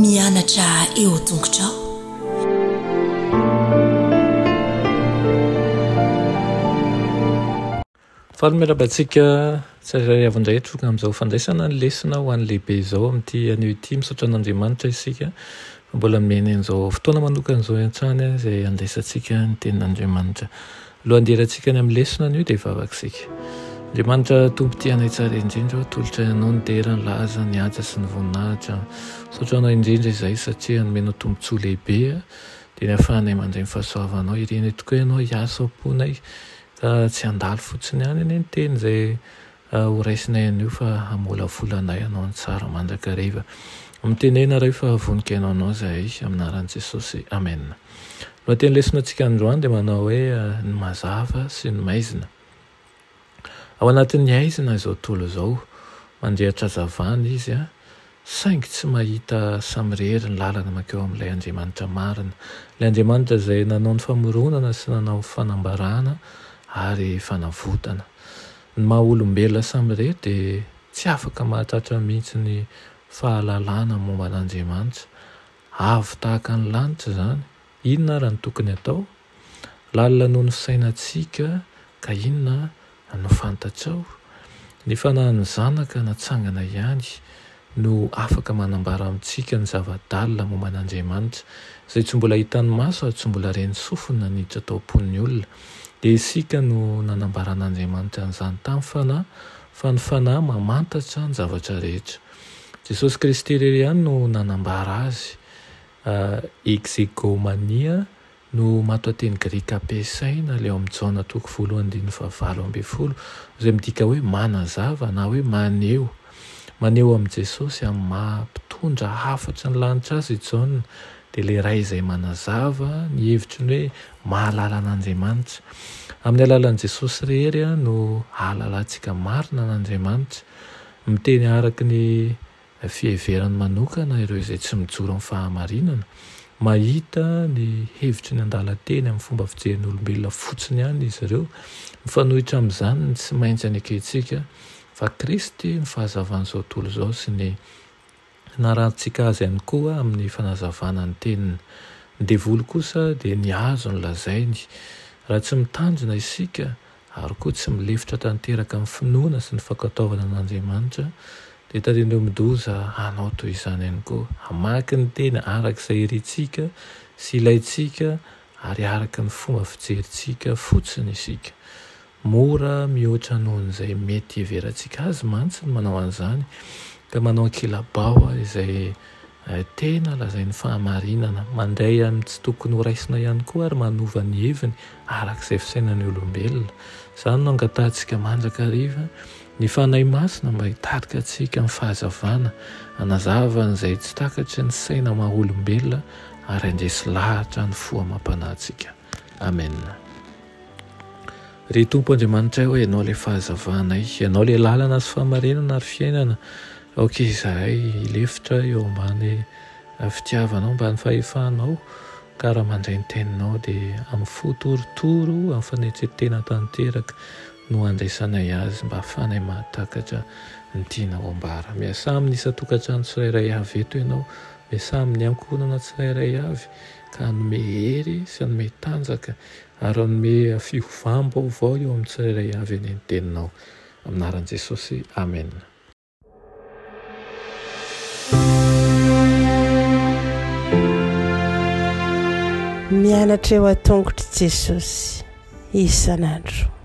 mianatra eo tongotrao. Fahameraba-tsika tsirairay avindray troka amin'izao fandraisana ny lesina ho an'ny lehibe izao amin'ity anio ity misaotra an'Andriamanitra isika mbola meny an'izao fotoana manokana izao an-trany izay andraisantsika ny tenin'Andriamanitra. Aloha anderatsika ny amin'ny lesina anio dia vavakisika. Andriamanitra tompo ty anay tsara indrindra tolotra ianao ny dera ny laza ny aja sy ny voninahitra misaotra anao indrindra izay satria nomenao tombontsoa lehibe dia ny ahafahanay mandray ny fahasoavanao ireny tokoa ianao hiasa am-ponay ka tsy handalo fotsiny ihany eny ny teny izay horaisinay anio fa hamolavolanay anao ny tsara mandrakariva mitenena ray fa vonika ianao anao zahay aminaran'i Jesosy amen. Lohateny lesona antsika androany dia manao hoe ny mazava sy ny maizina. Ao anatin'ny aizina izao tontolo izao mandrehatra hazavana izy saingy tsy mahita samirery ny lalana makeo amin'ilay Andriamanitra marina, ilay Andriamanitra izay nanao ny famoronana sy nanao fanambarana ary fanavotana. Ny maha olombelona samirery dia tsy afaka mahatratra mihitsy ny fahalalana momba an'Andriamanitra. Avo tahaka ny lanitra izany, inona raha ny tokony atao? Lalina noho ny fisainantsika ka inona no fantatrao? Ny fanahy ny zanaka natsangana ihany no afaka manambara amintsika ny zava-dalina momba an'Andriamanitra izay tsy mbola hitan'ny maso ary tsy mbola reny sofina niditra tao am-pon'ny olona. Dia isika no nanambara an'Andriamanitra n'izany tamin'ny fanahy fa ny fanahy mamantatra ny zavatra rehetra. Jesosy Kristy irery ihany no nanambara azy. Exegomania no matoateny grika ampiasaina leo amin'ny Jaona 1:20 izay midika hoe manazava na hoe maneho. Maneho amin'i Jesosy amin'ny mampitondra hafatra ny lanitra azy Jaona dia ilay ray izay manazava ny hevitry ny hoe mahalala an'Andriamanitra. Amin'ny alalan'i Jesosy rehery no ahalalantsika marina an'Andriamanitra. Miteny araka ny fiheverany manokana ireo izay tsy mijoro amin'ny fahamarinana, mahita ny hevitry ny andalan-teny amin'ny fomba fijeriny olombelona fotsiny ihany izy ireo. Mifanohitra amin'izany ny tsy maintsy aneketsika fa Kristy ny fahazavan'izao tontolo izao sy ny narantsika azy ihany koa amin'ny fanazavana ny teniny. Ny devoly kosa dia ny azo ny lazainy. Raha tsy mitandrina isika ary koa tsy milefitra tanteraka amin'ny finoana sy ny fankataovana an'Andriamanitra dia tadidin'ireo midoza hanao toy izany ihany koa. Hamaky ny teny araka izay irintsika sy ilaintsika ary araka ny fomba fijerintsika fotsiny isika. Mora mihoatra noho izay mety hiverantsika azy mantsy ny manao an'izany ka manao ankilabao izay tena lazain'ny fahamarinana, mandray amin'ny tsy tokony ho raisina ihany koa ary manova ny heviny arak'izay fisainan'ny olombelona. Izany no angatantsika mandrakariva ny fanahy masina mba hitarika antsika amin'ny fahazavana, hanazava an'izay tsy takatry ny saina maha olombelona ary handresy lahatra ny fo amam-panahintsika. Amen. Ry Tompo Andriamanitra hoe ianao ilay fahazavanay, ianao ilay lalana sy fahamarinana ary fiainana. Aoka izahay hilefitra eo ambany fitiavanao, ambany fahefanao ka raha mandray ny teninao dia amin'ny fo torotoro, amin'ny fanetsetena tanteraka no andraisanay azy mba hafanay mahatakatra ny tianao ambara. Miasa amin'ny isa-tokantrano tsirairay avy eto ianao, miasa amin'ny ankonana tsirairay avy ka hanome hery sy hanome tanjaka ary hanome fiovam-baovao eo amin'ny tsirairay avy eny ny teninao. Aminaran'i Jesosy, amen. Mianatra eo an-tongotry Jesosy isan'andro.